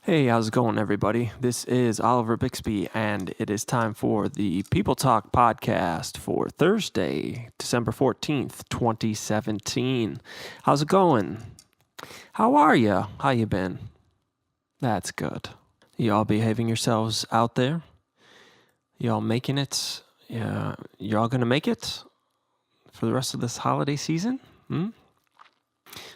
Hey, how's it going, everybody? This is Oliver Bixby, and it is time for the People Talk podcast for Thursday, December 14th, 2017. How's it going? How are you? How you been? That's good. Y'all behaving yourselves out there? Y'all making it? Yeah, y'all gonna make it for the rest of this holiday season?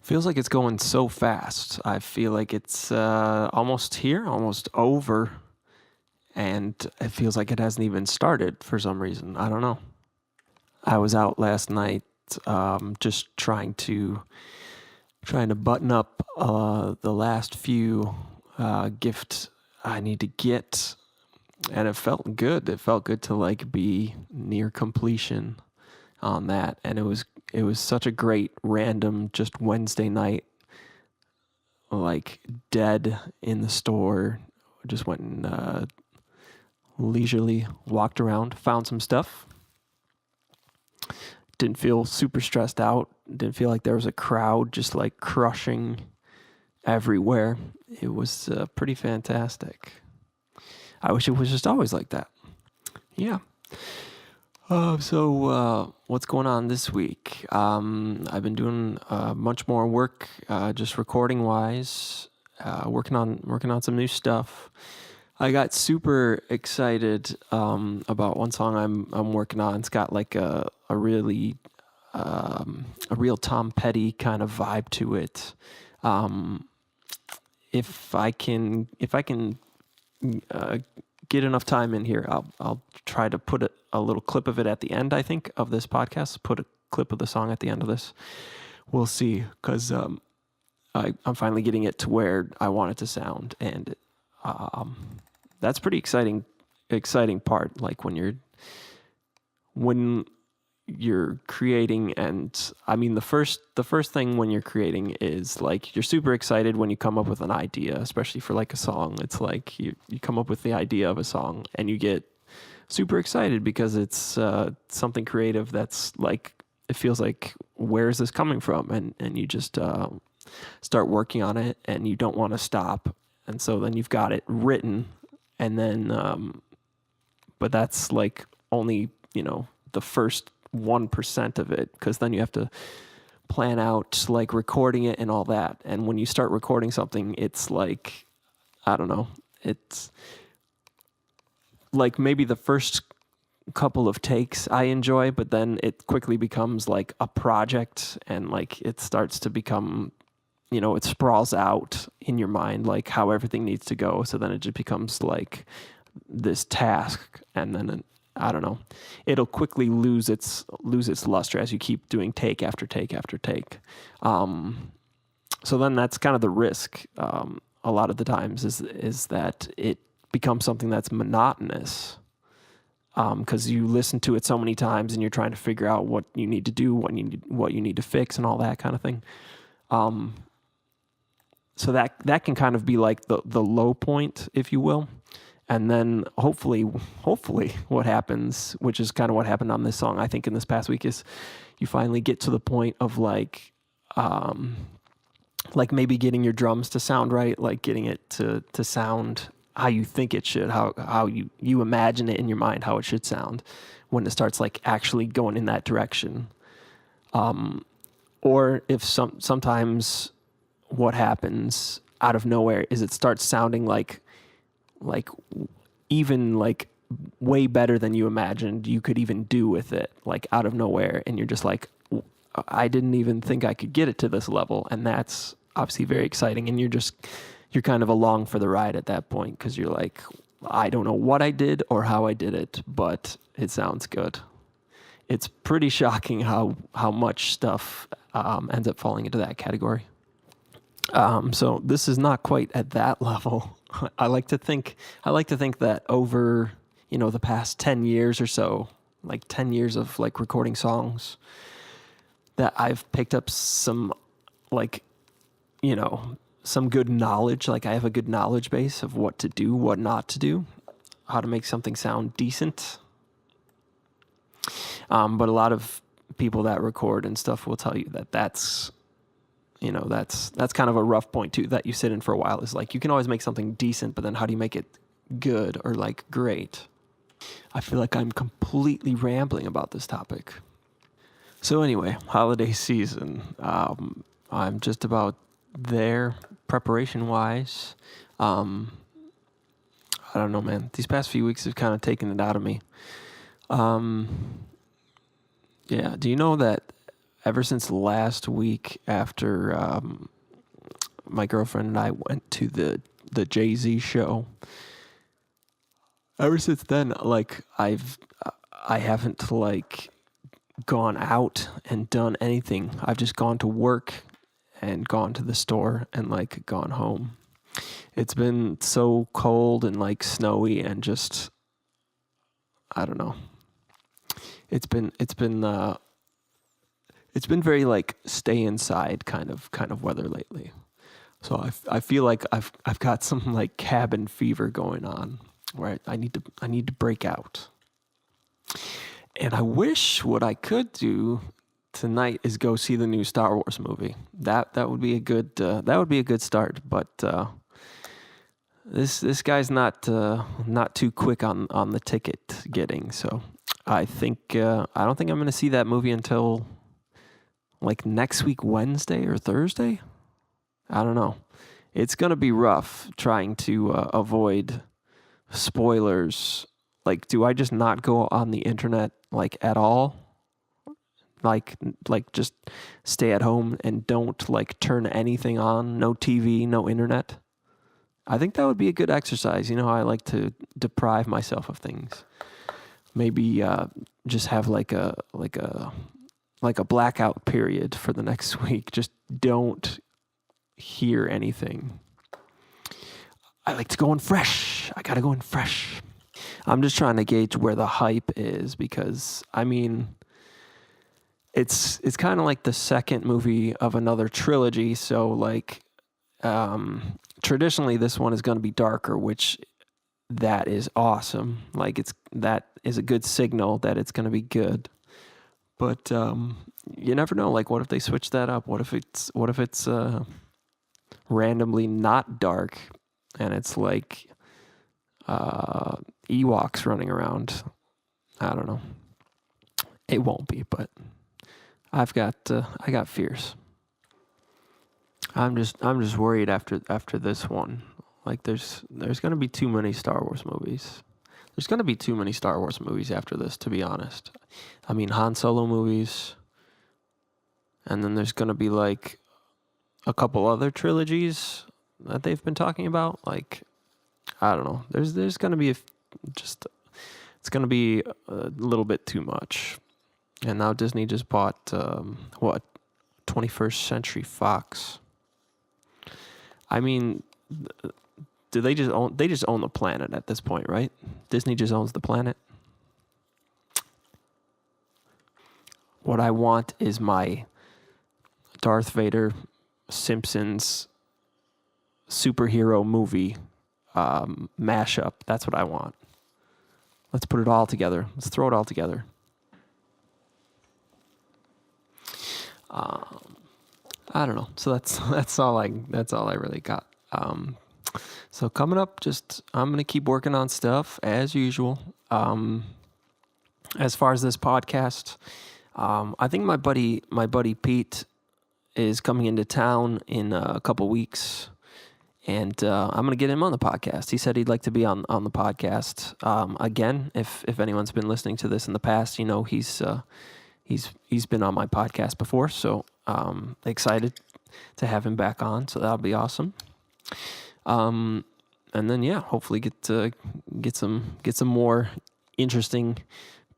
Feels like it's going so fast. I feel like it's almost here, almost over, and it feels like it hasn't even started for some reason. I don't know. I was out last night, just trying to button up the last few gifts I need to get, and it felt good. It felt good to like be near completion on that, and it was such a great random just Wednesday night, like dead in the store. Just went and leisurely walked around, found some stuff. Didn't feel super stressed out. Didn't feel like there was a crowd just like crushing everywhere. It was pretty fantastic. I wish it was just always like that. Yeah. So what's going on this week? I've been doing much more work, just recording wise, working on some new stuff. I got super excited about one song I'm working on. It's got like a really a real Tom Petty kind of vibe to it. If I can get enough time in here, I'll try to put a little clip of it at the end, I think, of this podcast. Put a clip of the song at the end of this. We'll see, because I'm finally getting it to where I want it to sound, and that's pretty exciting part. Like when you're creating, and I mean the first thing when you're creating is like you're super excited when you come up with an idea, especially for like a song. It's like you come up with the idea of a song and you get super excited because it's something creative that's like, it feels like, where is this coming from? And you just start working on it and you don't want to stop. And so then you've got it written, and then but that's like only, the first 1% of it, because then you have to plan out like recording it and all that. And when you start recording something, it's like, I don't know, it's like maybe the first couple of takes I enjoy, but then it quickly becomes like a project, and like it starts to become, it sprawls out in your mind like how everything needs to go. So then it just becomes like this task, and then I don't know, it'll quickly lose its luster as you keep doing take after take after take. So then that's kind of the risk. A lot of the times is that it becomes something that's monotonous, because you listen to it so many times and you're trying to figure out what you need to do, what you need to fix, and all that kind of thing. So that can kind of be like the low point, if you will. And then hopefully what happens, which is kind of what happened on this song, I think, in this past week, is you finally get to the point of like maybe getting your drums to sound right, like getting it to sound how you think it should, how you imagine it in your mind, how it should sound when it starts like actually going in that direction. Or if sometimes what happens out of nowhere is it starts sounding like even like way better than you imagined you could even do with it, like out of nowhere, and you're just like, I didn't even think I could get it to this level. And that's obviously very exciting, and you're kind of along for the ride at that point, because you're like, I don't know what I did or how I did it, but it sounds good. It's pretty shocking how much stuff ends up falling into that category. So this is not quite at that level. I like to think that over, the past 10 years or so, like 10 years of like recording songs, that I've picked up some like, some good knowledge. Like I have a good knowledge base of what to do, what not to do, how to make something sound decent. But a lot of people that record and stuff will tell you that that's that's kind of a rough point too that you sit in for a while. Is like you can always make something decent, but then how do you make it good or like great? I feel like I'm completely rambling about this topic. So anyway, holiday season. I'm just about there preparation wise. I don't know, man. These past few weeks have kind of taken it out of me. Yeah. Do you know that ever since last week after my girlfriend and I went to the Jay-Z show, ever since then, like I haven't like gone out and done anything. I've just gone to work and gone to the store and like gone home. It's been so cold and like snowy and just I don't know. It's been very like stay inside kind of weather lately. So I feel like I've got some like cabin fever going on where I need to break out. And I wish what I could do tonight is go see the new Star Wars movie. That would be a good start. But this guy's not too quick on the ticket getting. So I don't think I'm going to see that movie until like next week, Wednesday or Thursday. I don't know. It's going to be rough trying to avoid spoilers. Like, do I just not go on the internet like at all? Like just stay at home and don't like turn anything on, no TV, no internet. I think that would be a good exercise. You know, I like to deprive myself of things. Maybe just have like a blackout period for the next week. Just don't hear anything. I like to go in fresh. I gotta go in fresh. I'm just trying to gauge where the hype is because, I mean, it's kind of like the second movie of another trilogy. So, like, traditionally, this one is going to be darker, which that is awesome. Like, that is a good signal that it's going to be good. But you never know. Like, what if they switch that up? What if it's randomly not dark and it's like Ewoks running around? I don't know. It won't be, but I got fears. I'm just worried after this one. Like there's gonna be too many Star Wars movies. There's gonna be too many Star Wars movies after this, to be honest. I mean, Han Solo movies, and then there's gonna be like a couple other trilogies that they've been talking about. Like, I don't know. There's gonna be it's gonna be a little bit too much. And now Disney just bought 21st Century Fox. I mean, do they just own the planet at this point, right? Disney just owns the planet. What I want is my Darth Vader Simpsons superhero movie mashup. That's what I want. Let's put it all together. Let's throw it all together. I don't know. So that's all I really got. So coming up, I'm gonna keep working on stuff as usual. As far as this podcast, I think my buddy Pete is coming into town in a couple weeks, and I'm gonna get him on the podcast. He said he'd like to be on the podcast again. If anyone's been listening to this in the past, you know he's been on my podcast before, so excited to have him back on. So that'll be awesome. And then hopefully get some more interesting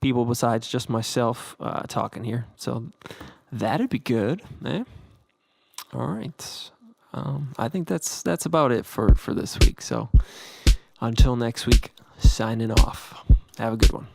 people besides just myself talking here. So that'd be good, eh? All right. I think that's about it for this week. So until next week, signing off. Have a good one.